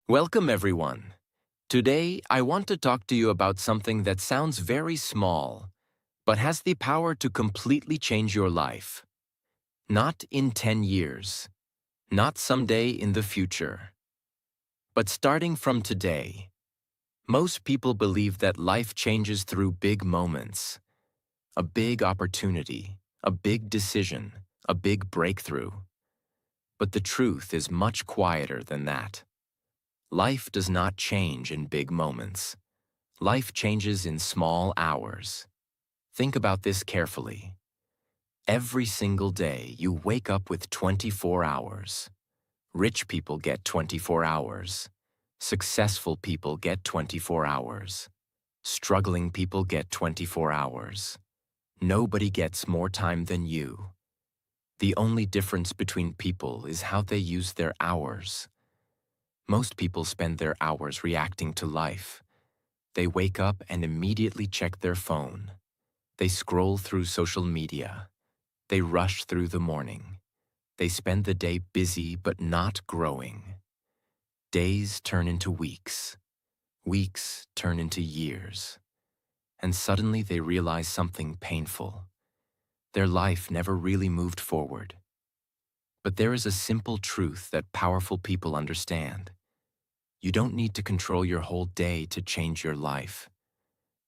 Welcome, everyone. Today, I want to talk to you about something that sounds very small, but has the power to completely change your life. Not in 10 years, not someday in the future, but starting from today. Most people believe that life changes through big moments, a big opportunity, a big decision, a big breakthrough. But the truth is much quieter than that. Life does not change in big moments. Life changes in small hours. Think about this carefully. Every single day, you wake up with 24 hours. Rich people get 24 hours. Successful people get 24 hours. Struggling people get 24 hours. Nobody gets more time than you. The only difference between people is how they use their hours. Most people spend their hours reacting to life. They wake up and immediately check their phone. They scroll through social media. They rush through the morning. They spend the day busy but not growing. Days turn into weeks. Weeks turn into years. And suddenly they realize something painful. Their life never really moved forward. But there is a simple truth that powerful people understand. You don't need to control your whole day to change your life.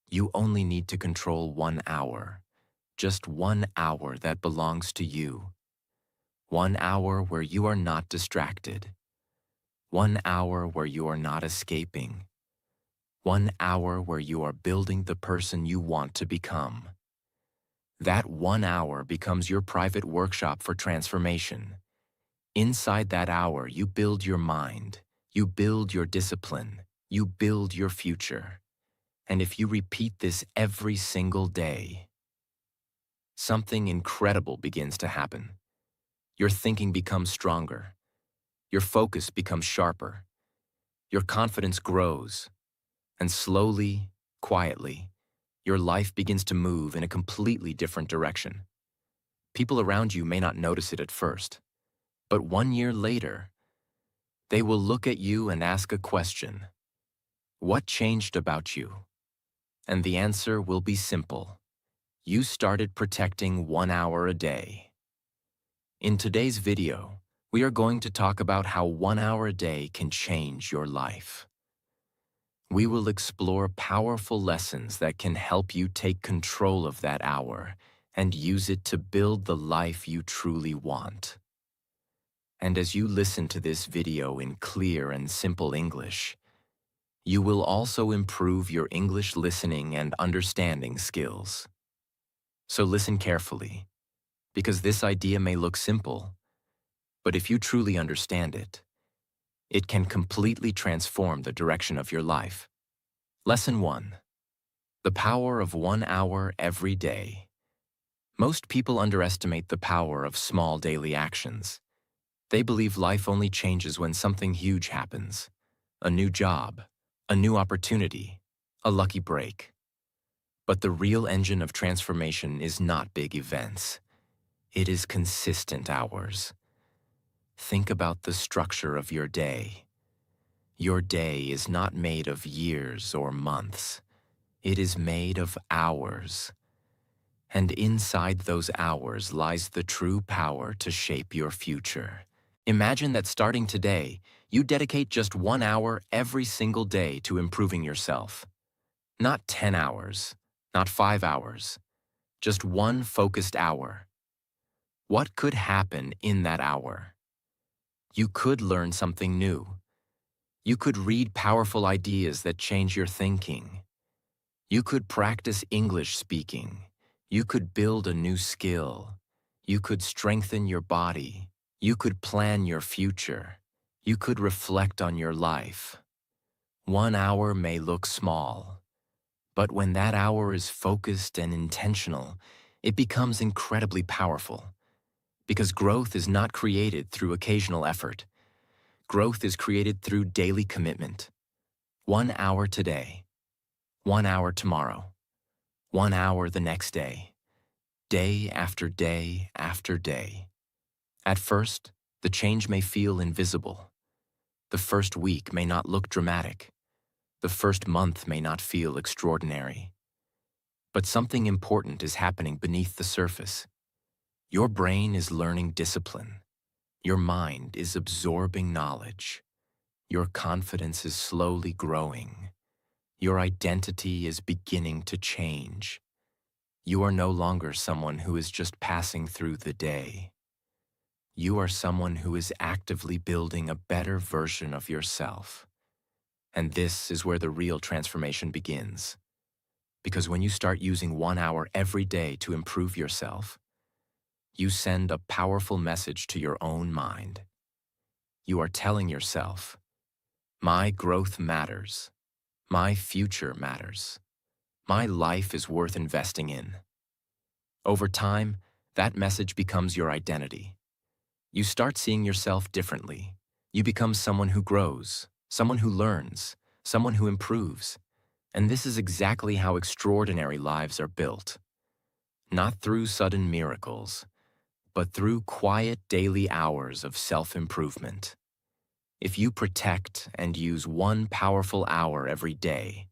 You only need to control 1 hour. Just 1 hour that belongs to you. 1 hour where you are not distracted. 1 hour where you are not escaping. 1 hour where you are building the person you want to become. That 1 hour becomes your private workshop for transformation. Inside that hour, you build your mind. You build your discipline. You build your future. And if you repeat this every single day, something incredible begins to happen. Your thinking becomes stronger. Your focus becomes sharper. Your confidence grows. And slowly, quietly, your life begins to move in a completely different direction. People around you may not notice it at first, but 1 year later, they will look at you and ask a question. What changed about you? And the answer will be simple. You started protecting 1 hour a day. In today's video, we are going to talk about how 1 hour a day can change your life. We will explore powerful lessons that can help you take control of that hour and use it to build the life you truly want. And as you listen to this video in clear and simple English, you will also improve your English listening and understanding skills. So listen carefully, because this idea may look simple, but if you truly understand it, it can completely transform the direction of your life. Lesson 1. The power of 1 hour every day. Most people underestimate the power of small daily actions. They believe life only changes when something huge happens. A new job, a new opportunity, a lucky break. But the real engine of transformation is not big events. It is consistent hours. Think about the structure of your day. Your day is not made of years or months. It is made of hours. And inside those hours lies the true power to shape your future. Imagine that starting today, you dedicate just 1 hour every single day to improving yourself. Not 10 hours, not 5 hours, just one focused hour. What could happen in that hour? You could learn something new. You could read powerful ideas that change your thinking. You could practice English speaking. You could build a new skill. You could strengthen your body. You could plan your future. You could reflect on your life. 1 hour may look small, but when that hour is focused and intentional, it becomes incredibly powerful. Because growth is not created through occasional effort. Growth is created through daily commitment. 1 hour today, 1 hour tomorrow, 1 hour the next day, day after day after day. At first, the change may feel invisible. The first week may not look dramatic. The first month may not feel extraordinary. But something important is happening beneath the surface. Your brain is learning discipline. Your mind is absorbing knowledge. Your confidence is slowly growing. Your identity is beginning to change. You are no longer someone who is just passing through the day. You are someone who is actively building a better version of yourself. And this is where the real transformation begins. Because when you start using 1 hour every day to improve yourself, you send a powerful message to your own mind. You are telling yourself, my growth matters. My future matters. My life is worth investing in. Over time, that message becomes your identity. You start seeing yourself differently. You become someone who grows, someone who learns, someone who improves. And this is exactly how extraordinary lives are built. Not through sudden miracles, but through quiet daily hours of self-improvement. If you protect and use 1 powerful hour every day,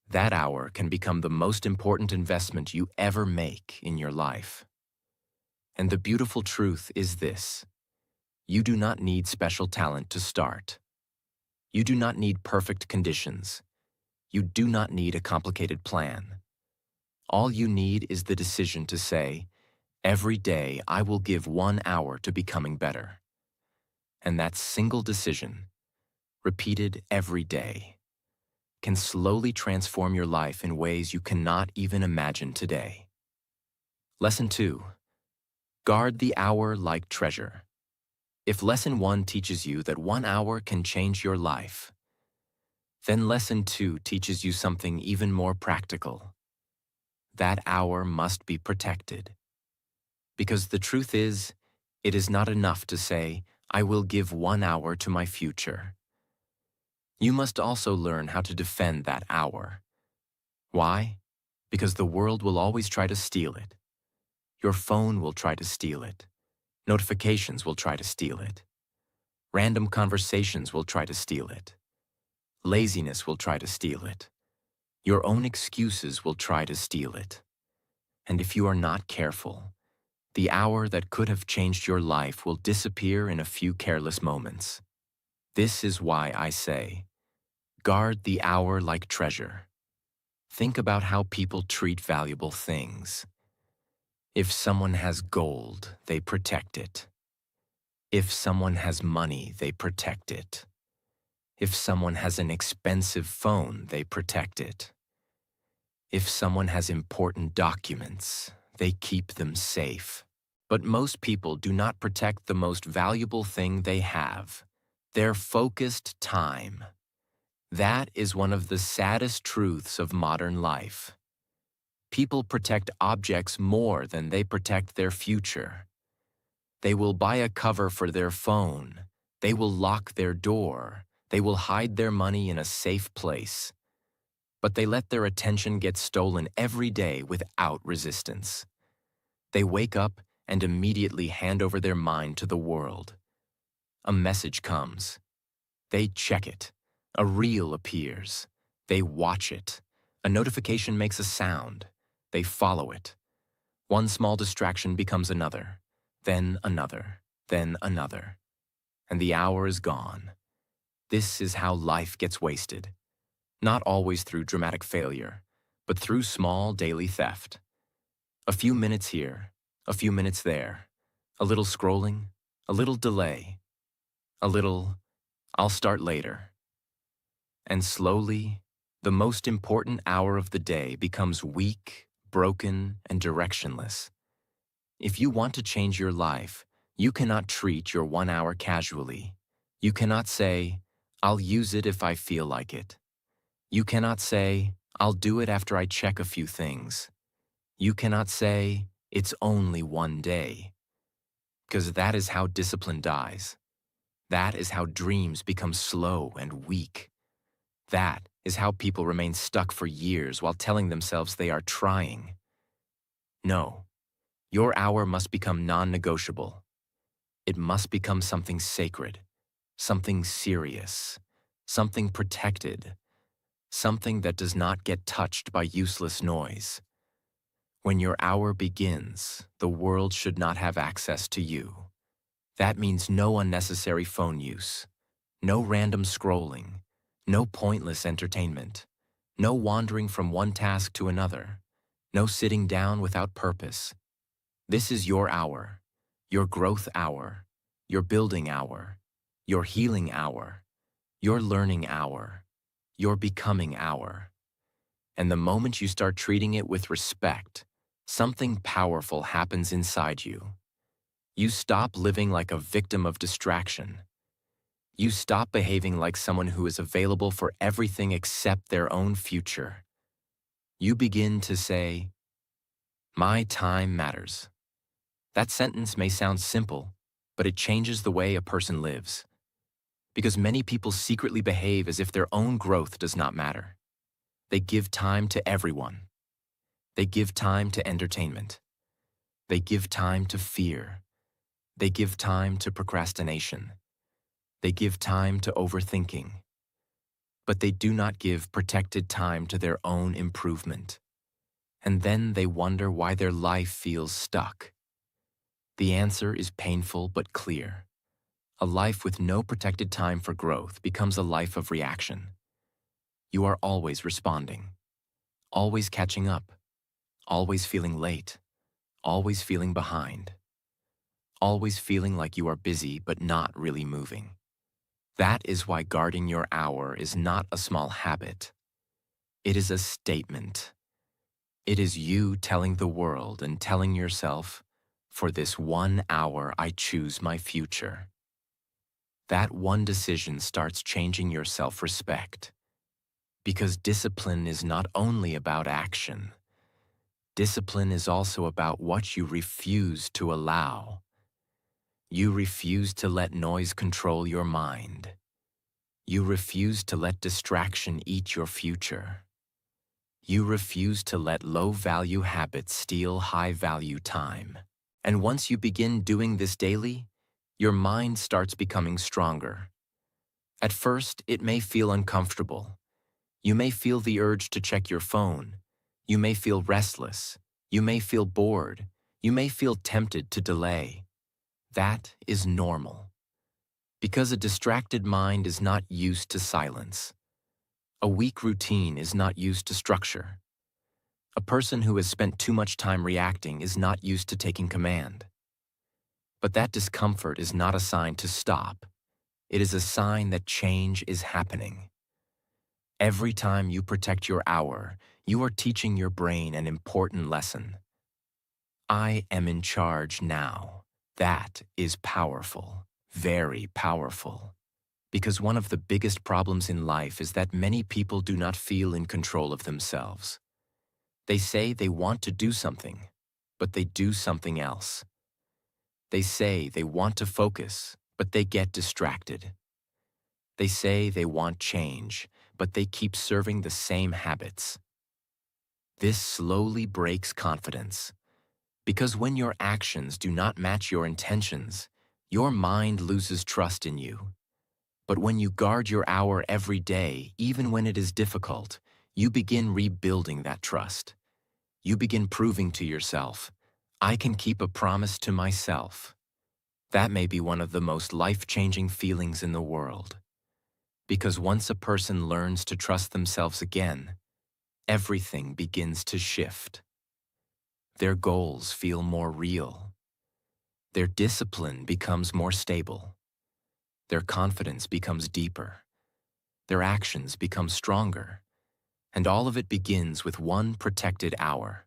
that hour can become the most important investment you ever make in your life. And the beautiful truth is this: you do not need special talent to start. You do not need perfect conditions. You do not need a complicated plan. All you need is the decision to say, every day I will give 1 hour to becoming better. And that single decision, repeated every day, can slowly transform your life in ways you cannot even imagine today. Lesson 2. Guard the hour like treasure. If Lesson 1 teaches you that 1 hour can change your life, then Lesson 2 teaches you something even more practical. That hour must be protected. Because the truth is, it is not enough to say, I will give 1 hour to my future. You must also learn how to defend that hour. Why? Because the world will always try to steal it. Your phone will try to steal it. Notifications will try to steal it. Random conversations will try to steal it. Laziness will try to steal it. Your own excuses will try to steal it. And if you are not careful, the hour that could have changed your life will disappear in a few careless moments. This is why I say, guard the hour like treasure. Think about how people treat valuable things. If someone has gold, they protect it. If someone has money, they protect it. If someone has an expensive phone, they protect it. If someone has important documents, they keep them safe. But most people do not protect the most valuable thing they have, their focused time. That is one of the saddest truths of modern life. People protect objects more than they protect their future. They will buy a cover for their phone. They will lock their door. They will hide their money in a safe place. But they let their attention get stolen every day without resistance. They wake up and immediately hand over their mind to the world. A message comes. They check it. A reel appears. They watch it. A notification makes a sound. They follow it. One small distraction becomes another, then another, then another. And the hour is gone. This is how life gets wasted. Not always through dramatic failure, but through small daily theft. A few minutes here, a few minutes there, a little scrolling, a little delay, a little, I'll start later. And slowly, the most important hour of the day becomes weak, broken, and directionless. If you want to change your life, you cannot treat your 1 hour casually. You cannot say, I'll use it if I feel like it. You cannot say, I'll do it after I check a few things. You cannot say, it's only 1 day. Because that is how discipline dies. That is how dreams become slow and weak. That is how people remain stuck for years while telling themselves they are trying. No, your hour must become non-negotiable. It must become something sacred, something serious, something protected, something that does not get touched by useless noise. When your hour begins, the world should not have access to you. That means no unnecessary phone use, no random scrolling, no pointless entertainment, no wandering from one task to another, no sitting down without purpose. This is your hour, your growth hour, your building hour, your healing hour, your learning hour, your becoming hour. And the moment you start treating it with respect, something powerful happens inside you. You stop living like a victim of distraction. You stop behaving like someone who is available for everything except their own future. You begin to say, "My time matters." That sentence may sound simple, but it changes the way a person lives. Because many people secretly behave as if their own growth does not matter. They give time to everyone. They give time to entertainment. They give time to fear. They give time to procrastination. They give time to overthinking. But they do not give protected time to their own improvement. And then they wonder why their life feels stuck. The answer is painful but clear. A life with no protected time for growth becomes a life of reaction. You are always responding, always catching up, always feeling late, always feeling behind, always feeling like you are busy but not really moving. That is why guarding your hour is not a small habit. It is a statement. It is you telling the world and telling yourself, "For this 1 hour I choose my future." That one decision starts changing your self-respect. Because discipline is not only about action. Discipline is also about what you refuse to allow. You refuse to let noise control your mind. You refuse to let distraction eat your future. You refuse to let low-value habits steal high-value time. And once you begin doing this daily, your mind starts becoming stronger. At first, it may feel uncomfortable. You may feel the urge to check your phone. You may feel restless. You may feel bored. You may feel tempted to delay. That is normal. Because a distracted mind is not used to silence. A weak routine is not used to structure. A person who has spent too much time reacting is not used to taking command. But that discomfort is not a sign to stop. It is a sign that change is happening. Every time you protect your hour, you are teaching your brain an important lesson. I am in charge now. That is powerful, very powerful. Because one of the biggest problems in life is that many people do not feel in control of themselves. They say they want to do something, but they do something else. They say they want to focus, but they get distracted. They say they want change, but they keep serving the same habits. This slowly breaks confidence. Because when your actions do not match your intentions, your mind loses trust in you. But when you guard your hour every day, even when it is difficult, you begin rebuilding that trust. You begin proving to yourself, "I can keep a promise to myself." That may be one of the most life-changing feelings in the world. Because once a person learns to trust themselves again, everything begins to shift. Their goals feel more real. Their discipline becomes more stable. Their confidence becomes deeper. Their actions become stronger. And all of it begins with one protected hour.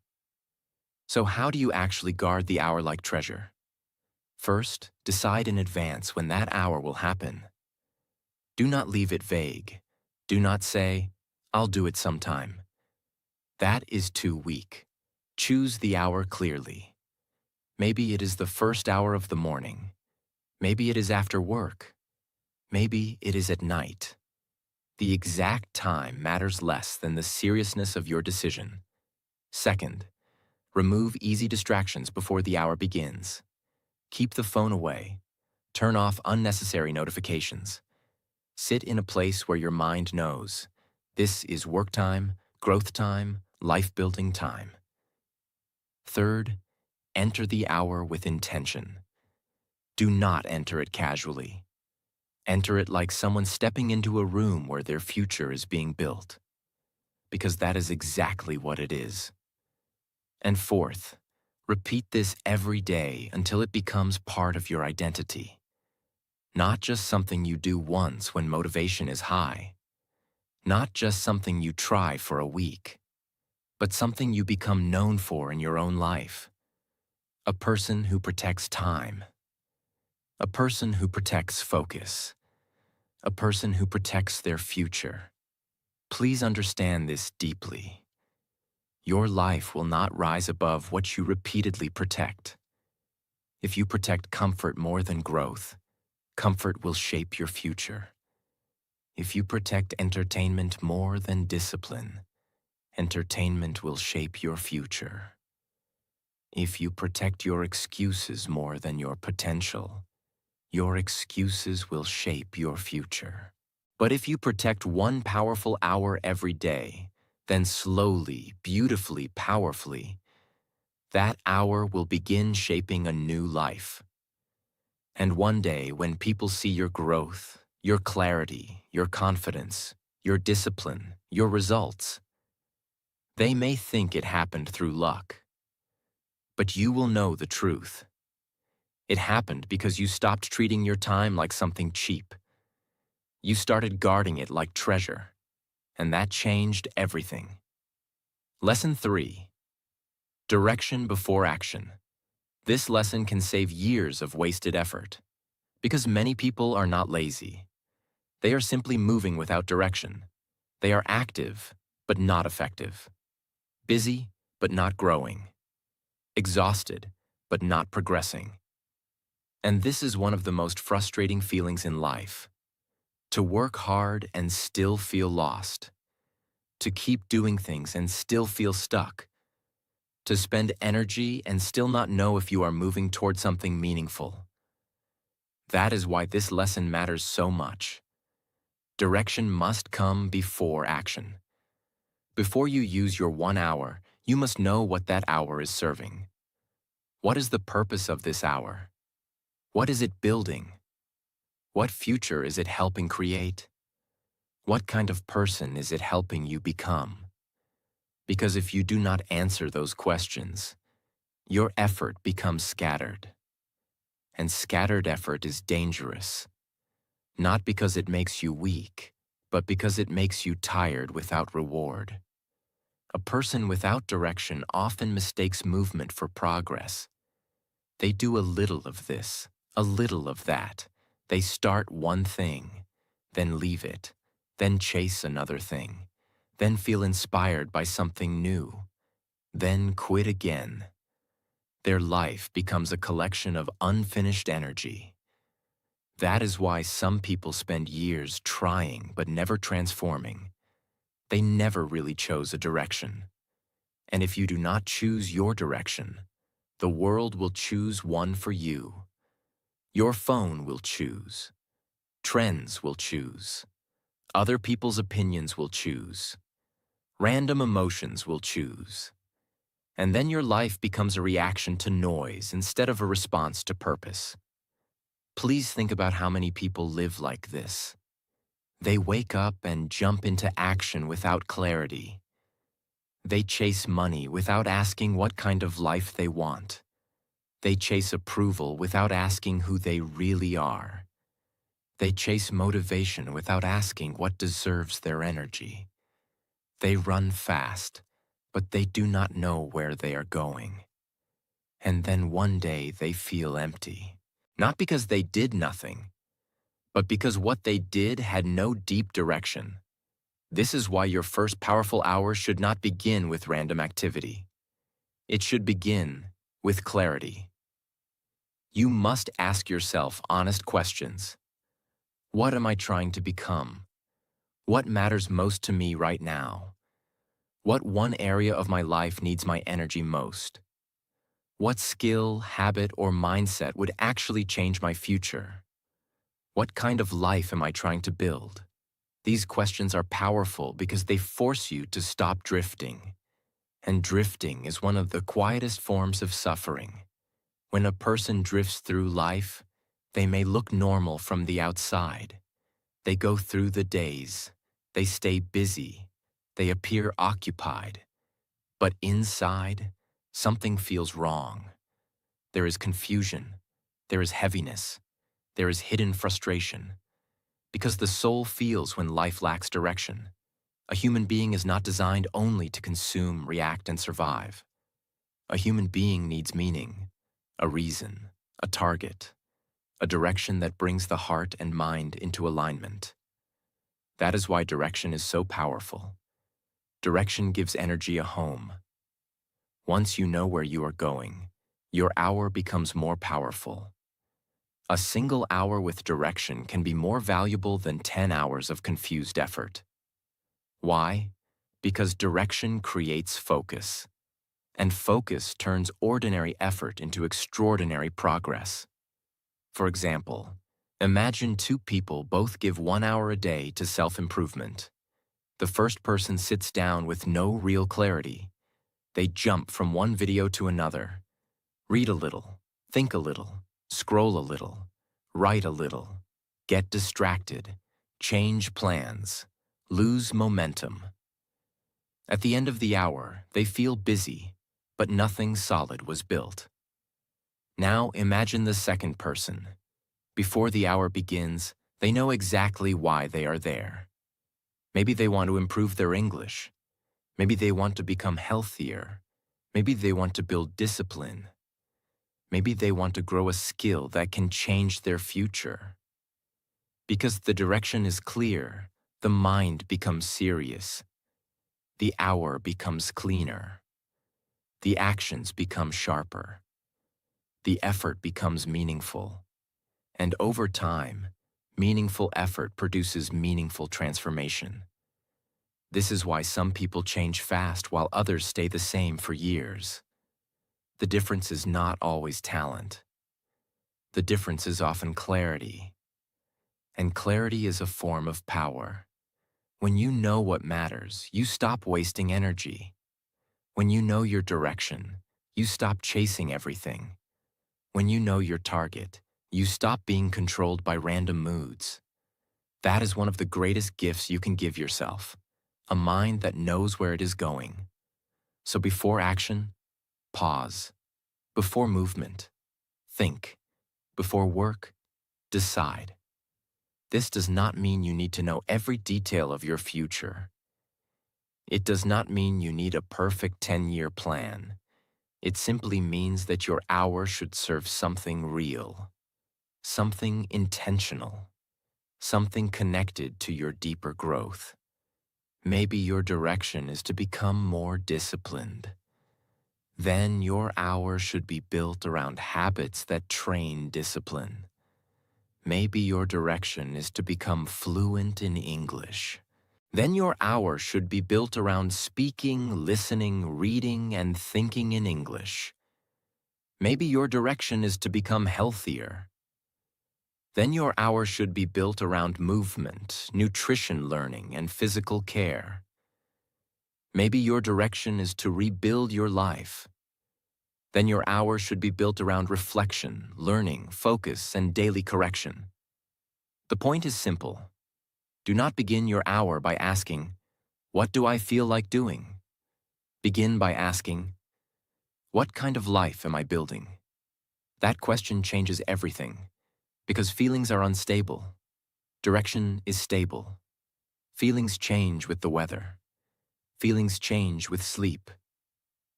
So how do you actually guard the hour like treasure? First, decide in advance when that hour will happen. Do not leave it vague. Do not say, "I'll do it sometime." That is too weak. Choose the hour clearly. Maybe it is the first hour of the morning. Maybe it is after work. Maybe it is at night. The exact time matters less than the seriousness of your decision. Second, remove easy distractions before the hour begins. Keep the phone away. Turn off unnecessary notifications. Sit in a place where your mind knows this is work time, growth time, life-building time. Third, enter the hour with intention. Do not enter it casually. Enter it like someone stepping into a room where their future is being built, because that is exactly what it is. And fourth, repeat this every day until it becomes part of your identity. Not just something you do once when motivation is high. Not just something you try for a week, but something you become known for in your own life. A person who protects time. A person who protects focus. A person who protects their future. Please understand this deeply. Your life will not rise above what you repeatedly protect. If you protect comfort more than growth, comfort will shape your future. If you protect entertainment more than discipline, entertainment will shape your future. If you protect your excuses more than your potential, your excuses will shape your future. But if you protect one powerful hour every day, then slowly, beautifully, powerfully, that hour will begin shaping a new life. And one day, when people see your growth, your clarity, your confidence, your discipline, your results, they may think it happened through luck. But you will know the truth. It happened because you stopped treating your time like something cheap. You started guarding it like treasure, and that changed everything. Lesson 3. Direction before action. This lesson can save years of wasted effort, because many people are not lazy. They are simply moving without direction. They are active, but not effective. Busy, but not growing. Exhausted, but not progressing. And this is one of the most frustrating feelings in life. To work hard and still feel lost. To keep doing things and still feel stuck. To spend energy and still not know if you are moving toward something meaningful. That is why this lesson matters so much. Direction must come before action. Before you use your 1 hour, you must know what that hour is serving. What is the purpose of this hour? What is it building? What future is it helping create? What kind of person is it helping you become? Because if you do not answer those questions, your effort becomes scattered. And scattered effort is dangerous. Not because it makes you weak, but because it makes you tired without reward. A person without direction often mistakes movement for progress. They do a little of this, a little of that. They start one thing, then leave it, then chase another thing, then feel inspired by something new, then quit again. Their life becomes a collection of unfinished energy. That is why some people spend years trying but never transforming. They never really chose a direction. And if you do not choose your direction, the world will choose one for you. Your phone will choose. Trends will choose. Other people's opinions will choose. Random emotions will choose. And then your life becomes a reaction to noise instead of a response to purpose. Please think about how many people live like this. They wake up and jump into action without clarity. They chase money without asking what kind of life they want. They chase approval without asking who they really are. They chase motivation without asking what deserves their energy. They run fast, but they do not know where they are going. And then one day they feel empty. Not because they did nothing, but because what they did had no deep direction. This is why your first powerful hour should not begin with random activity. It should begin with clarity. You must ask yourself honest questions. What am I trying to become? What matters most to me right now? What one area of my life needs my energy most? What skill, habit, or mindset would actually change my future? What kind of life am I trying to build? These questions are powerful because they force you to stop drifting. And drifting is one of the quietest forms of suffering. When a person drifts through life, they may look normal from the outside. They go through the days. They stay busy. They appear occupied. But inside, something feels wrong. There is confusion. There is heaviness. There is hidden frustration. Because the soul feels when life lacks direction. A human being is not designed only to consume, react, and survive. A human being needs meaning, a reason, a target, a direction that brings the heart and mind into alignment. That is why direction is so powerful. Direction gives energy a home. Once you know where you are going, your hour becomes more powerful. A single hour with direction can be more valuable than 10 hours of confused effort. Why? Because direction creates focus. And focus turns ordinary effort into extraordinary progress. For example, imagine two people both give 1 hour a day to self-improvement. The first person sits down with no real clarity. They jump from one video to another. Read a little, think a little, scroll a little, write a little, get distracted, change plans, lose momentum. At the end of the hour, they feel busy, but nothing solid was built. Now imagine the second person. Before the hour begins, they know exactly why they are there. Maybe they want to improve their English. Maybe they want to become healthier. Maybe they want to build discipline. Maybe they want to grow a skill that can change their future. Because the direction is clear, the mind becomes serious. The hour becomes cleaner. The actions become sharper. The effort becomes meaningful. And over time, meaningful effort produces meaningful transformation. This is why some people change fast while others stay the same for years. The difference is not always talent. The difference is often clarity. And clarity is a form of power. When you know what matters, you stop wasting energy. When you know your direction, you stop chasing everything. When you know your target, you stop being controlled by random moods. That is one of the greatest gifts you can give yourself, a mind that knows where it is going. So before action, pause. Before movement, think. Before work, decide. This does not mean you need to know every detail of your future. It does not mean you need a perfect 10-year plan. It simply means that your hour should serve something real, something intentional, something connected to your deeper growth. Maybe your direction is to become more disciplined. Then your hour should be built around habits that train discipline. Maybe your direction is to become fluent in English. Then your hour should be built around speaking, listening, reading, and thinking in English. Maybe your direction is to become healthier. Then your hour should be built around movement, nutrition learning, and physical care. Maybe your direction is to rebuild your life. Then your hour should be built around reflection, learning, focus, and daily correction. The point is simple. Do not begin your hour by asking, "What do I feel like doing?" Begin by asking, "What kind of life am I building?" That question changes everything, because feelings are unstable. Direction is stable. Feelings change with the weather. Feelings change with sleep.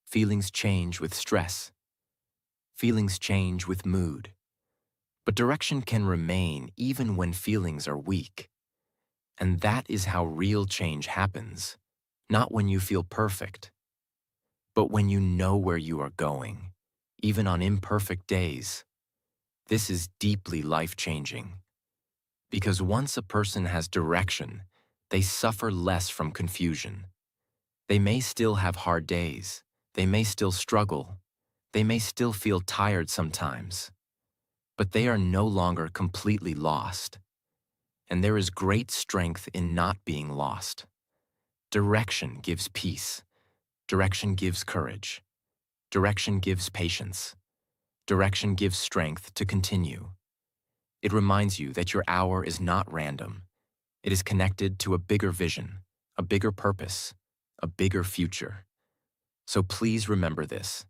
Feelings change with stress. Feelings change with mood. But direction can remain even when feelings are weak. And that is how real change happens, not when you feel perfect, but when you know where you are going, even on imperfect days. This is deeply life-changing. Because once a person has direction, they suffer less from confusion. They may still have hard days. They may still struggle. They may still feel tired sometimes. But they are no longer completely lost. And there is great strength in not being lost. Direction gives peace. Direction gives courage. Direction gives patience. Direction gives strength to continue. It reminds you that your hour is not random. It is connected to a bigger vision, a bigger purpose, a bigger future. So please remember this.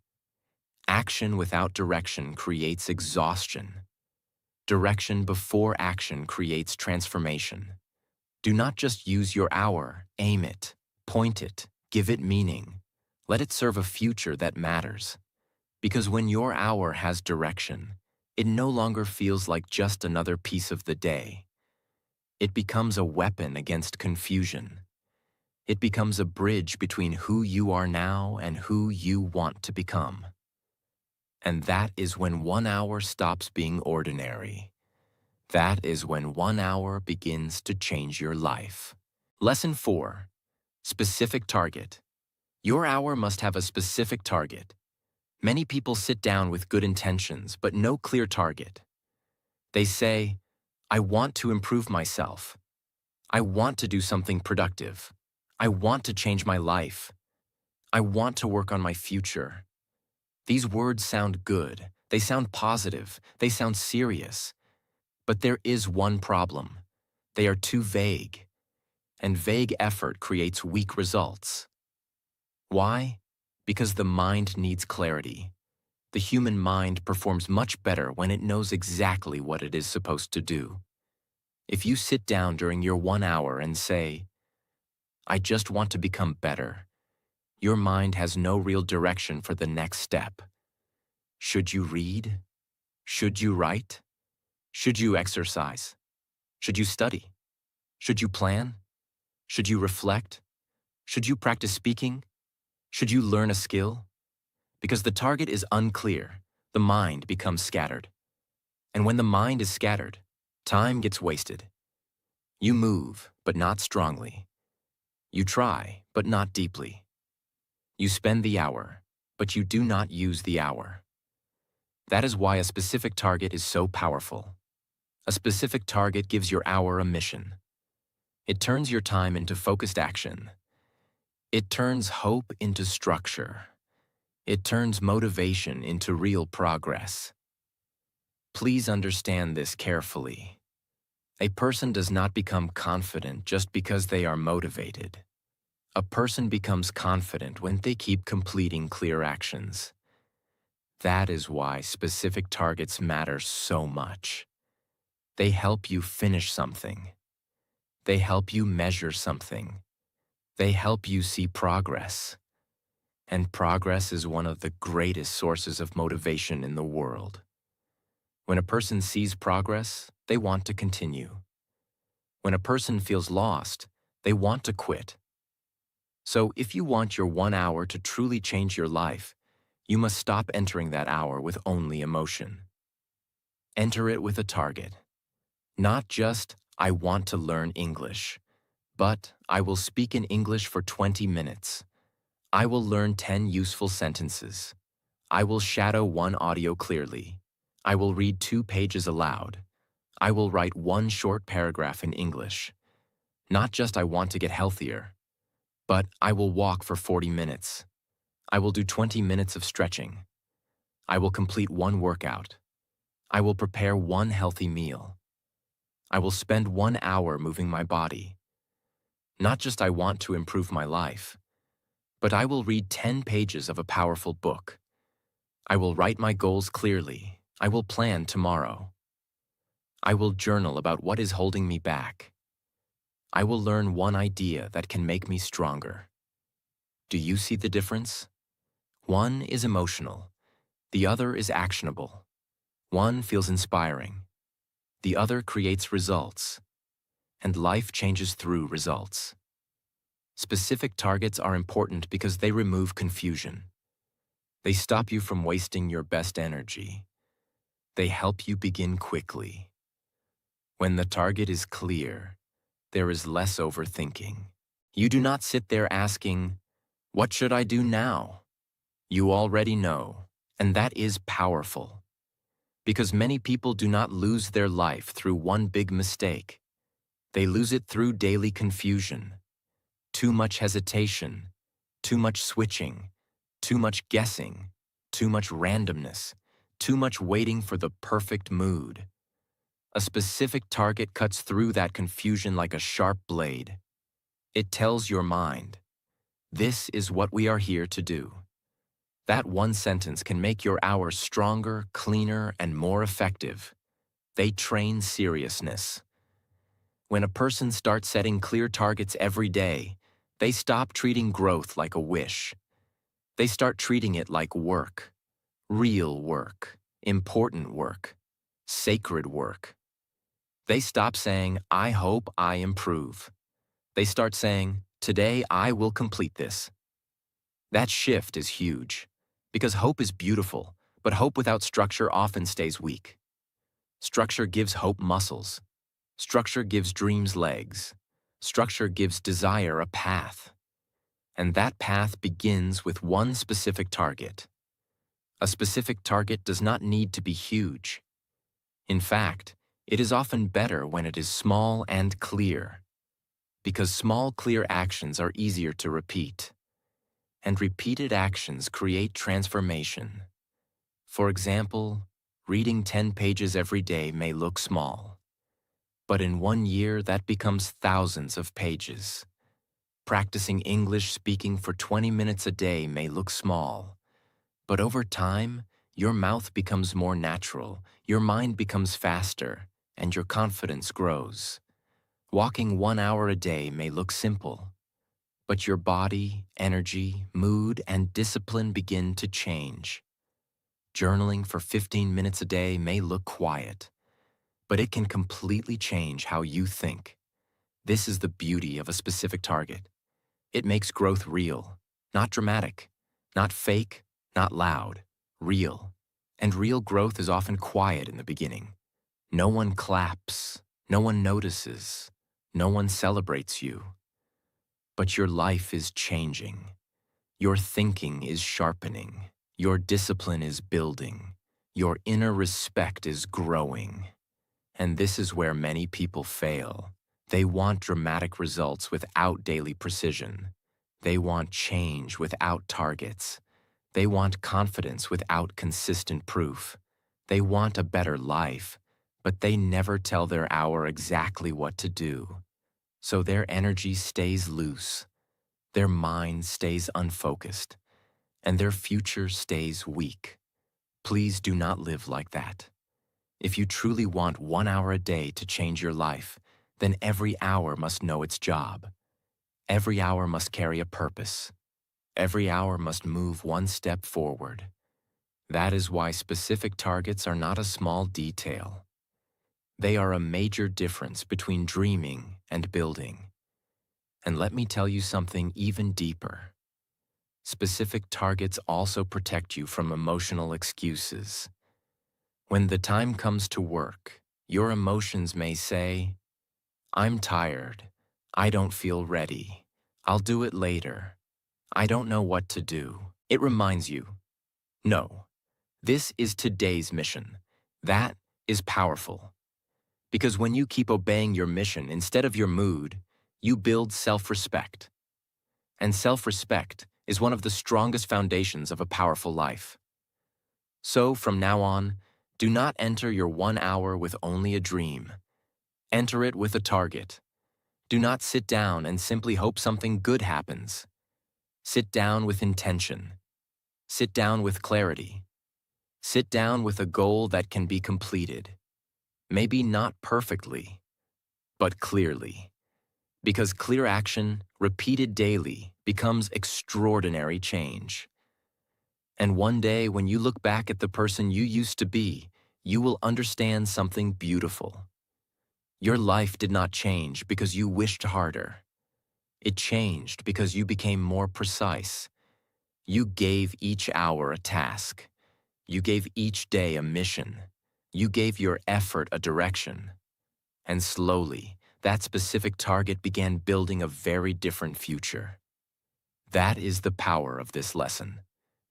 Action without direction creates exhaustion. Direction before action creates transformation. Do not just use your hour, aim it, point it, give it meaning. Let it serve a future that matters. Because when your hour has direction, it no longer feels like just another piece of the day. It becomes a weapon against confusion. It becomes a bridge between who you are now and who you want to become. And that is when 1 hour stops being ordinary. That is when 1 hour begins to change your life. Lesson 4. Specific target. Your hour must have a specific target. Many people sit down with good intentions, but no clear target. They say, I want to improve myself. I want to do something productive. I want to change my life. I want to work on my future. These words sound good. They sound positive. They sound serious. But there is one problem. They are too vague. And vague effort creates weak results. Why? Because the mind needs clarity. The human mind performs much better when it knows exactly what it is supposed to do. If you sit down during your 1 hour and say, I just want to become better, your mind has no real direction for the next step. Should you read? Should you write? Should you exercise? Should you study? Should you plan? Should you reflect? Should you practice speaking? Should you learn a skill? Because the target is unclear, the mind becomes scattered. And when the mind is scattered, time gets wasted. You move, but not strongly. You try, but not deeply. You spend the hour, but you do not use the hour. That is why a specific target is so powerful. A specific target gives your hour a mission. It turns your time into focused action. It turns hope into structure. It turns motivation into real progress. Please understand this carefully. A person does not become confident just because they are motivated. A person becomes confident when they keep completing clear actions. That is why specific targets matter so much. They help you finish something. They help you measure something. They help you see progress. And progress is one of the greatest sources of motivation in the world. When a person sees progress, they want to continue. When a person feels lost, they want to quit. So if you want your 1 hour to truly change your life, you must stop entering that hour with only emotion. Enter it with a target. Not just, I want to learn English, but I will speak in English for 20 minutes. I will learn 10 useful sentences. I will shadow 1 audio clearly. I will read 2 pages aloud. I will write 1 short paragraph in English. Not just I want to get healthier, but I will walk for 40 minutes. I will do 20 minutes of stretching. I will complete 1 workout. I will prepare 1 healthy meal. I will spend 1 hour moving my body. Not just I want to improve my life, but I will read 10 pages of a powerful book. I will write my goals clearly. I will plan tomorrow. I will journal about what is holding me back. I will learn 1 idea that can make me stronger. Do you see the difference? One is emotional. The other is actionable. One feels inspiring. The other creates results. And life changes through results. Specific targets are important because they remove confusion. They stop you from wasting your best energy. They help you begin quickly. When the target is clear, there is less overthinking. You do not sit there asking, what should I do now? You already know, and that is powerful. Because many people do not lose their life through 1 big mistake. They lose it through daily confusion, too much hesitation, too much switching, too much guessing, too much randomness, too much waiting for the perfect mood. A specific target cuts through that confusion like a sharp blade. It tells your mind, this is what we are here to do. That one sentence can make your hours stronger, cleaner, and more effective. They train seriousness. When a person starts setting clear targets every day, they stop treating growth like a wish. They start treating it like work, real work, important work, sacred work. They stop saying, I hope I improve. They start saying, today I will complete this. That shift is huge, because hope is beautiful, but hope without structure often stays weak. Structure gives hope muscles. Structure gives dreams legs. Structure gives desire a path. And that path begins with one specific target. A specific target does not need to be huge. In fact, it is often better when it is small and clear, because small, clear actions are easier to repeat. And repeated actions create transformation. For example, reading 10 pages every day may look small, but in 1 year that becomes thousands of pages. Practicing English speaking for 20 minutes a day may look small, but over time, your mouth becomes more natural, your mind becomes faster, and your confidence grows. Walking 1 hour a day may look simple, but your body, energy, mood, and discipline begin to change. Journaling for 15 minutes a day may look quiet, but it can completely change how you think. This is the beauty of a specific target. It makes growth real, not dramatic, not fake, not loud, real. And real growth is often quiet in the beginning. No one claps, no one notices, no one celebrates you. But your life is changing. Your thinking is sharpening. Your discipline is building. Your inner respect is growing. And this is where many people fail. They want dramatic results without daily precision. They want change without targets. They want confidence without consistent proof. They want a better life, but they never tell their hour exactly what to do. So their energy stays loose, their mind stays unfocused, and their future stays weak. Please do not live like that. If you truly want 1 hour a day to change your life, then every hour must know its job. Every hour must carry a purpose. Every hour must move one step forward. That is why specific targets are not a small detail. They are a major difference between dreaming and building. And let me tell you something even deeper. Specific targets also protect you from emotional excuses. When the time comes to work, your emotions may say, I'm tired. I don't feel ready. I'll do it later. I don't know what to do. It reminds you, no, this is today's mission. That is powerful. Because when you keep obeying your mission instead of your mood, you build self-respect. And self-respect is one of the strongest foundations of a powerful life. So from now on, do not enter your 1 hour with only a dream. Enter it with a target. Do not sit down and simply hope something good happens. Sit down with intention. Sit down with clarity. Sit down with a goal that can be completed. Maybe not perfectly, but clearly. Because clear action, repeated daily, becomes extraordinary change. And one day, when you look back at the person you used to be, you will understand something beautiful. Your life did not change because you wished harder. It changed because you became more precise. You gave each hour a task. You gave each day a mission. You gave your effort a direction. And slowly, that specific target began building a very different future. That is the power of this lesson.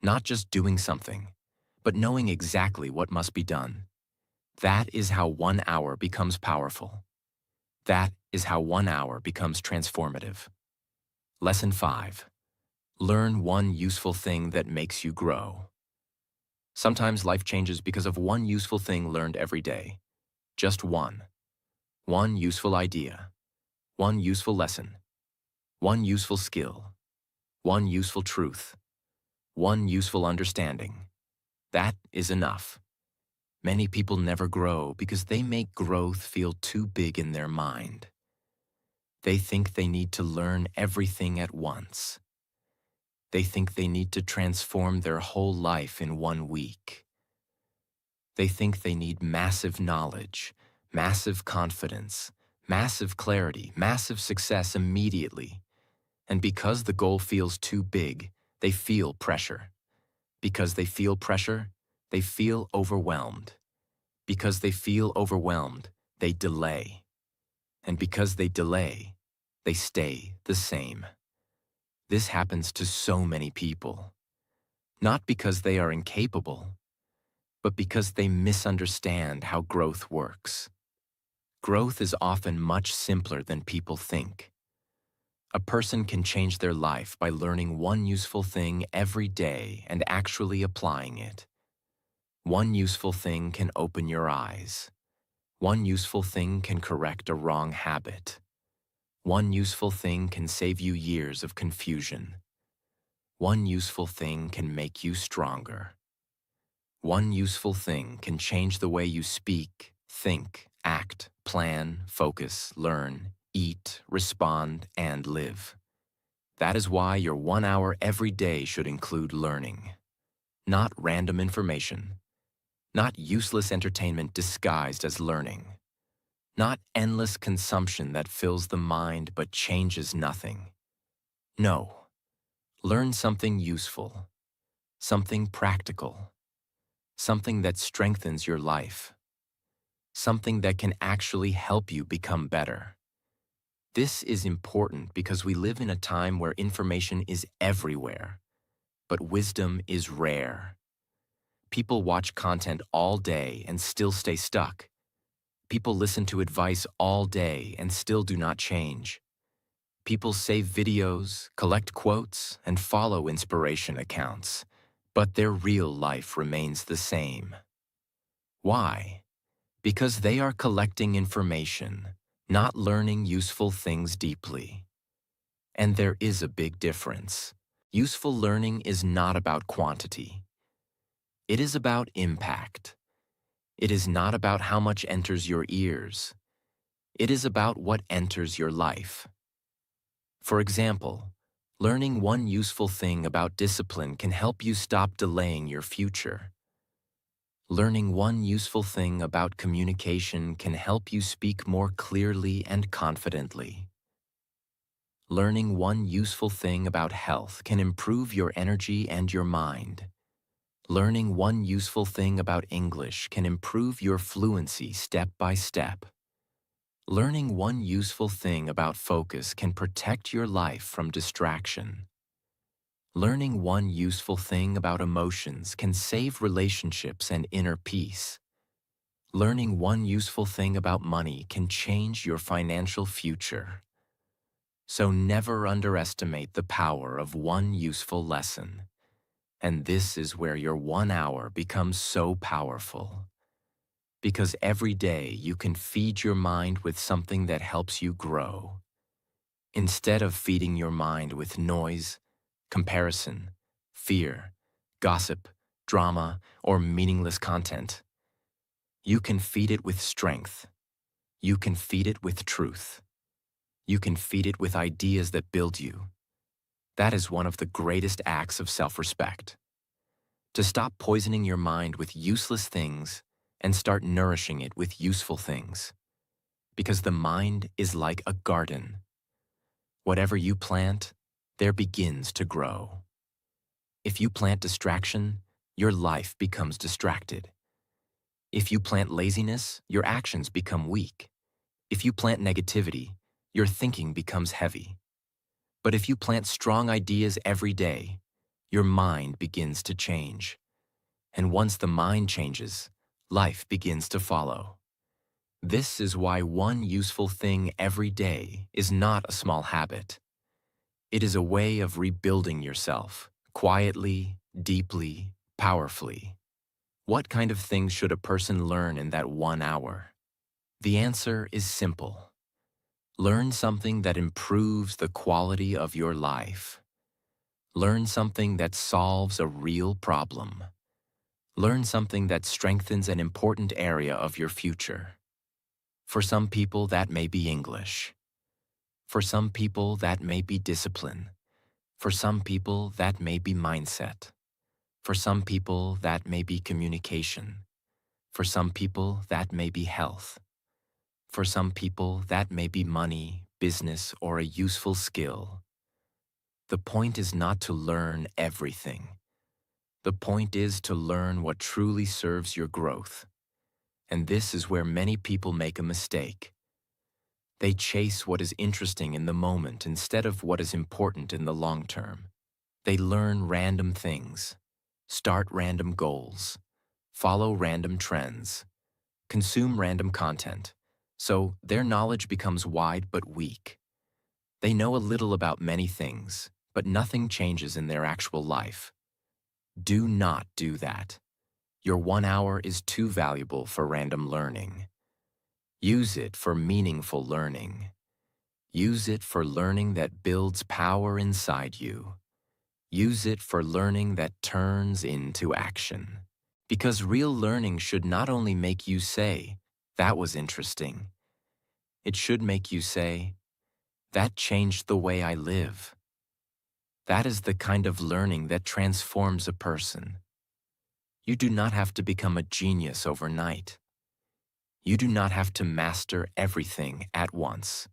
Not just doing something, but knowing exactly what must be done. That is how 1 hour becomes powerful. That is how 1 hour becomes transformative. Lesson 5. Learn one useful thing that makes you grow. Sometimes life changes because of one useful thing learned every day. Just one. One useful idea. One useful lesson. One useful skill. One useful truth. One useful understanding. That is enough. Many people never grow because they make growth feel too big in their mind. They think they need to learn everything at once. They think they need to transform their whole life in 1 week. They think they need massive knowledge, massive confidence, massive clarity, massive success immediately. And because the goal feels too big, they feel pressure. Because they feel pressure, they feel overwhelmed. Because they feel overwhelmed, they delay. And because they delay, they stay the same. This happens to so many people. Not because they are incapable, but because they misunderstand how growth works. Growth is often much simpler than people think. A person can change their life by learning one useful thing every day and actually applying it. One useful thing can open your eyes. One useful thing can correct a wrong habit. One useful thing can save you years of confusion. One useful thing can make you stronger. One useful thing can change the way you speak, think, act, plan, focus, learn, eat, respond, and live. That is why your 1 hour every day should include learning. Not random information. Not useless entertainment disguised as learning. Not endless consumption that fills the mind but changes nothing. No. Learn something useful. Something practical. Something that strengthens your life. Something that can actually help you become better. This is important because we live in a time where information is everywhere, but wisdom is rare. People watch content all day and still stay stuck. People listen to advice all day and still do not change. People save videos, collect quotes, and follow inspiration accounts, but their real life remains the same. Why? Because they are collecting information, not learning useful things deeply. And there is a big difference. Useful learning is not about quantity. It is about impact. It is not about how much enters your ears. It is about what enters your life. For example, learning one useful thing about discipline can help you stop delaying your future. Learning one useful thing about communication can help you speak more clearly and confidently. Learning one useful thing about health can improve your energy and your mind. Learning one useful thing about English can improve your fluency step by step. Learning one useful thing about focus can protect your life from distraction. Learning one useful thing about emotions can save relationships and inner peace. Learning one useful thing about money can change your financial future. So never underestimate the power of one useful lesson. And this is where your 1 hour becomes so powerful. Because every day you can feed your mind with something that helps you grow. Instead of feeding your mind with noise, comparison, fear, gossip, drama, or meaningless content, you can feed it with strength. You can feed it with truth. You can feed it with ideas that build you. That is one of the greatest acts of self-respect. To stop poisoning your mind with useless things and start nourishing it with useful things. Because the mind is like a garden. Whatever you plant, there begins to grow. If you plant distraction, your life becomes distracted. If you plant laziness, your actions become weak. If you plant negativity, your thinking becomes heavy. But if you plant strong ideas every day, your mind begins to change. And once the mind changes, life begins to follow. This is why one useful thing every day is not a small habit. It is a way of rebuilding yourself, quietly, deeply, powerfully. What kind of things should a person learn in that 1 hour? The answer is simple. Learn something that improves the quality of your life. Learn something that solves a real problem. Learn something that strengthens an important area of your future. For some people, that may be English. For some people, that may be discipline. For some people, that may be mindset. For some people, that may be communication. For some people, that may be health. For some people, that may be money, business, or a useful skill. The point is not to learn everything. The point is to learn what truly serves your growth. And this is where many people make a mistake. They chase what is interesting in the moment instead of what is important in the long term. They learn random things, start random goals, follow random trends, consume random content, so their knowledge becomes wide but weak. They know a little about many things, but nothing changes in their actual life. Do not do that. Your 1 hour is too valuable for random learning. Use it for meaningful learning. Use it for learning that builds power inside you. Use it for learning that turns into action. Because real learning should not only make you say, "That was interesting." It should make you say, "That changed the way I live." That is the kind of learning that transforms a person. You do not have to become a genius overnight. You do not have to master everything at once.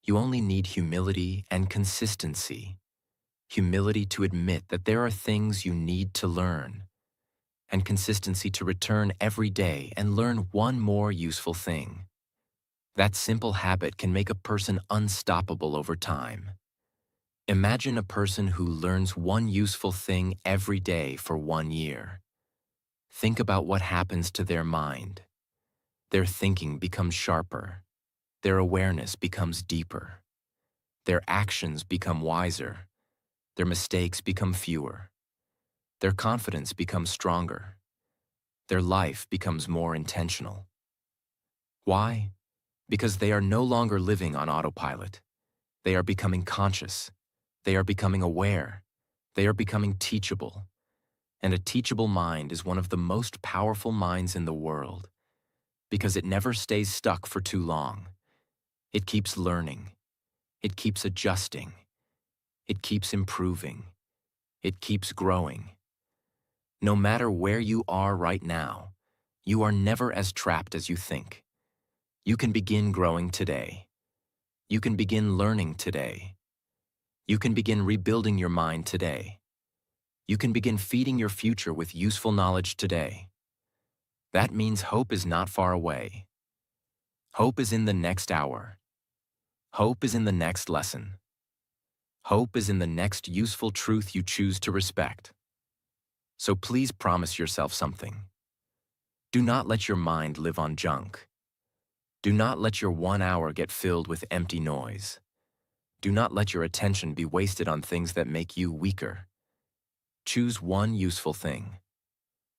You only need humility and consistency. Humility to admit that there are things you need to learn, and consistency to return every day and learn one more useful thing. That simple habit can make a person unstoppable over time. Imagine a person who learns one useful thing every day for 1 year. Think about what happens to their mind. Their thinking becomes sharper. Their awareness becomes deeper. Their actions become wiser. Their mistakes become fewer. Their confidence becomes stronger. Their life becomes more intentional. Why? Because they are no longer living on autopilot. They are becoming conscious. They are becoming aware. They are becoming teachable. And a teachable mind is one of the most powerful minds in the world because it never stays stuck for too long. It keeps learning. It keeps adjusting. It keeps improving. It keeps growing. No matter where you are right now, you are never as trapped as you think. You can begin growing today. You can begin learning today. You can begin rebuilding your mind today. You can begin feeding your future with useful knowledge today. That means hope is not far away. Hope is in the next hour. Hope is in the next lesson. Hope is in the next useful truth you choose to respect. So please promise yourself something. Do not let your mind live on junk. Do not let your 1 hour get filled with empty noise. Do not let your attention be wasted on things that make you weaker. Choose one useful thing.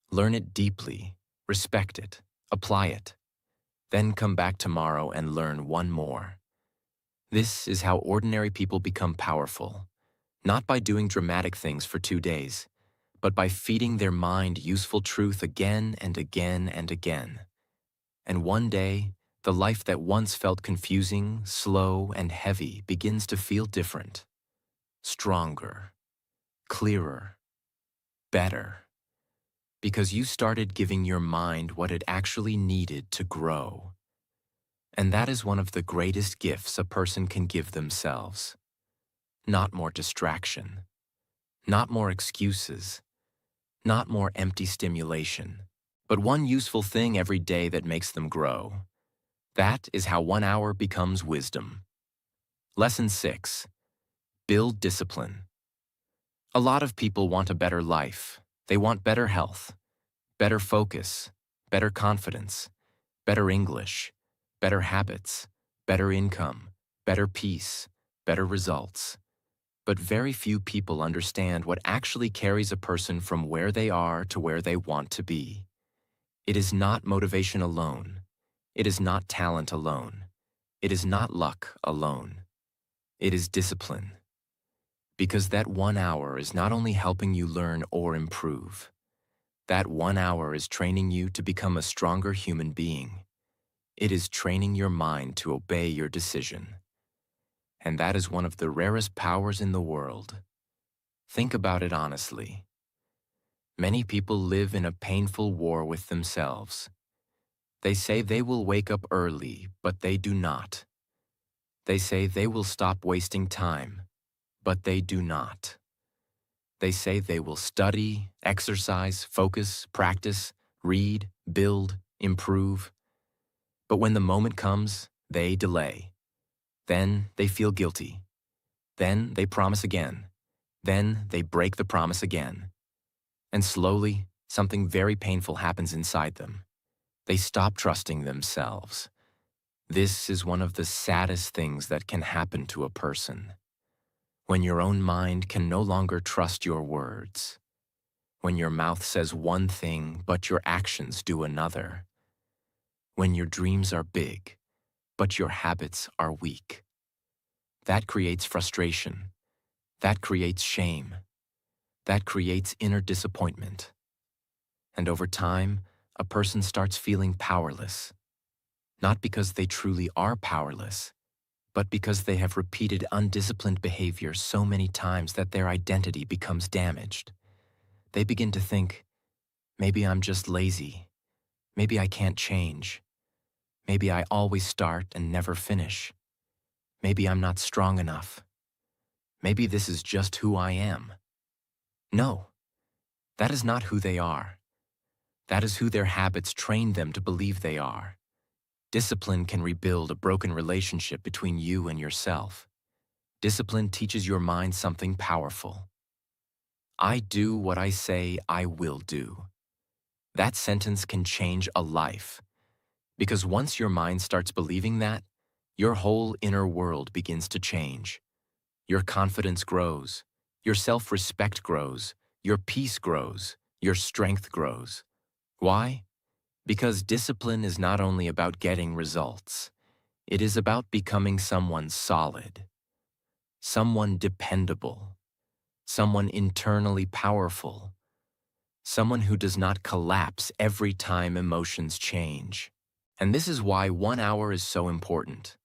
Learn it deeply, respect it, apply it. Then come back tomorrow and learn one more. This is how ordinary people become powerful, not by doing dramatic things for 2 days, but by feeding their mind useful truth again and again and again. And one day, the life that once felt confusing, slow, and heavy begins to feel different, stronger, clearer, better, because you started giving your mind what it actually needed to grow. And that is one of the greatest gifts a person can give themselves. Not more distraction, not more excuses, not more empty stimulation, but one useful thing every day that makes them grow. That is how 1 hour becomes wisdom. Lesson 6. Build discipline. A lot of people want a better life. They want better health, better focus, better confidence, better English, better habits, better income, better peace, better results. But very few people understand what actually carries a person from where they are to where they want to be. It is not motivation alone. It is not talent alone. It is not luck alone. It is discipline. Because that 1 hour is not only helping you learn or improve, that 1 hour is training you to become a stronger human being. It is training your mind to obey your decision. And that is one of the rarest powers in the world. Think about it honestly. Many people live in a painful war with themselves. They say they will wake up early, but they do not. They say they will stop wasting time, but they do not. They say they will study, exercise, focus, practice, read, build, improve. But when the moment comes, they delay. Then they feel guilty. Then they promise again. Then they break the promise again. And slowly, something very painful happens inside them. They stop trusting themselves. This is one of the saddest things that can happen to a person. When your own mind can no longer trust your words. When your mouth says one thing, but your actions do another. When your dreams are big, but your habits are weak. That creates frustration. That creates shame. That creates inner disappointment. And over time, a person starts feeling powerless. Not because they truly are powerless, but because they have repeated undisciplined behavior so many times that their identity becomes damaged. They begin to think, maybe I'm just lazy. Maybe I can't change. Maybe I always start and never finish. Maybe I'm not strong enough. Maybe this is just who I am. No, that is not who they are. That is who their habits trained them to believe they are. Discipline can rebuild a broken relationship between you and yourself. Discipline teaches your mind something powerful. I do what I say I will do. That sentence can change a life. Because once your mind starts believing that, your whole inner world begins to change. Your confidence grows. Your self-respect grows. Your peace grows. Your strength grows. Why? Because discipline is not only about getting results. It is about becoming someone solid, someone dependable, someone internally powerful, someone who does not collapse every time emotions change. And this is why 1 hour is so important.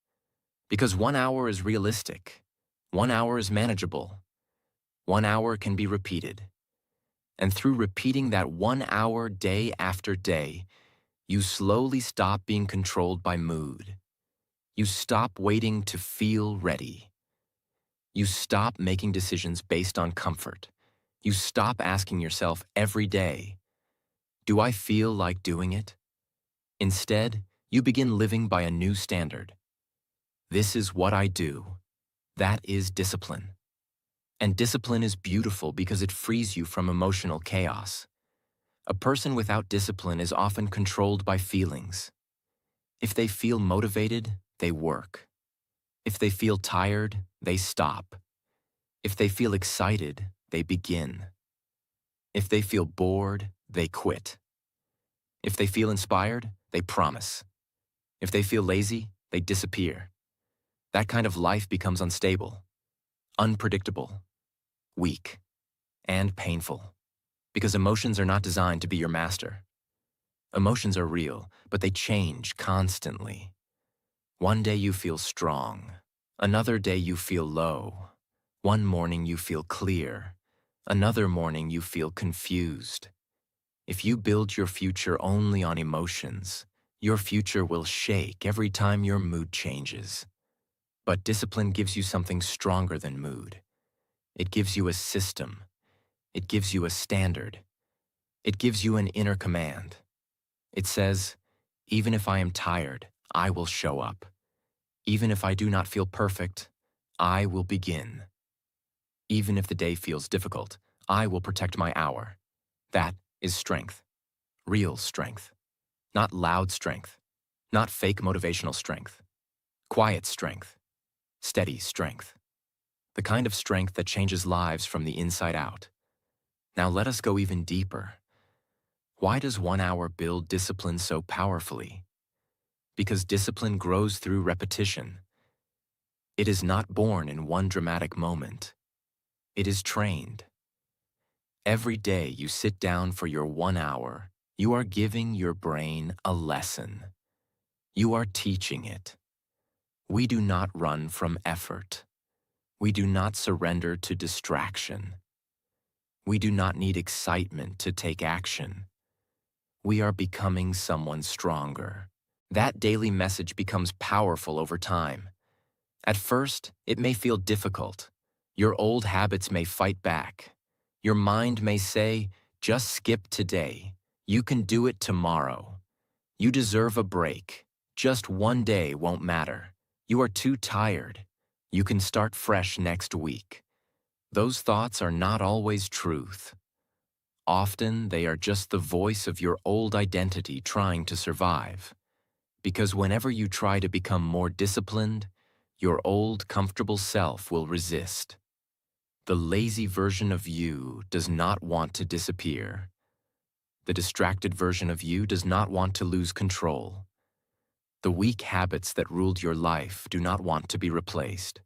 Because 1 hour is realistic. 1 hour is manageable. 1 hour can be repeated. And through repeating that 1 hour day after day, you slowly stop being controlled by mood. You stop waiting to feel ready. You stop making decisions based on comfort. You stop asking yourself every day, do I feel like doing it? Instead, you begin living by a new standard. This is what I do. That is discipline. And discipline is beautiful because it frees you from emotional chaos. A person without discipline is often controlled by feelings. If they feel motivated, they work. If they feel tired, they stop. If they feel excited, they begin. If they feel bored, they quit. If they feel inspired, they promise. If they feel lazy, they disappear. That kind of life becomes unstable, unpredictable, weak, and painful. Because emotions are not designed to be your master. Emotions are real, but they change constantly. One day you feel strong. Another day you feel low. One morning you feel clear. Another morning you feel confused. If you build your future only on emotions, your future will shake every time your mood changes. But discipline gives you something stronger than mood. It gives you a system. It gives you a standard. It gives you an inner command. It says, even if I am tired, I will show up. Even if I do not feel perfect, I will begin. Even if the day feels difficult, I will protect my hour. That is strength. Real strength. Not loud strength. Not fake motivational strength. Quiet strength. Steady strength. The kind of strength that changes lives from the inside out. Now let us go even deeper. Why does 1 hour build discipline so powerfully? Because discipline grows through repetition. It is not born in one dramatic moment. It is trained. Every day you sit down for your 1 hour, you are giving your brain a lesson. You are teaching it. We do not run from effort. We do not surrender to distraction. We do not need excitement to take action. We are becoming someone stronger. That daily message becomes powerful over time. At first, it may feel difficult. Your old habits may fight back. Your mind may say, just skip today. You can do it tomorrow. You deserve a break. Just one day won't matter. You are too tired. You can start fresh next week. Those thoughts are not always truth. Often, they are just the voice of your old identity trying to survive. Because whenever you try to become more disciplined, your old, comfortable self will resist. The lazy version of you does not want to disappear. The distracted version of you does not want to lose control. The weak habits that ruled your life do not want to be replaced.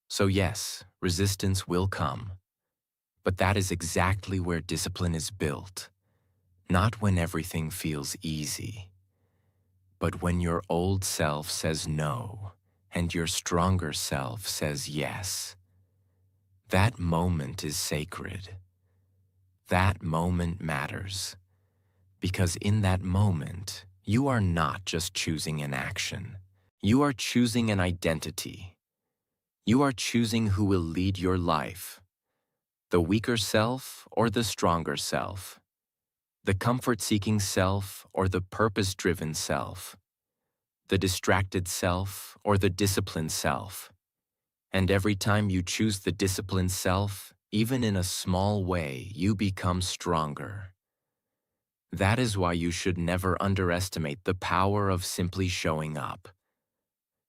So yes, resistance will come. But that is exactly where discipline is built. Not when everything feels easy, but when your old self says no, and your stronger self says yes. That moment is sacred. That moment matters. Because in that moment, you are not just choosing an action. You are choosing an identity. You are choosing who will lead your life. The weaker self or the stronger self. The comfort-seeking self or the purpose-driven self. The distracted self or the disciplined self. And every time you choose the disciplined self, even in a small way, you become stronger. That is why you should never underestimate the power of simply showing up.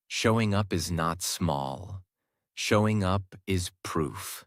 Showing up is not small. Showing up is proof.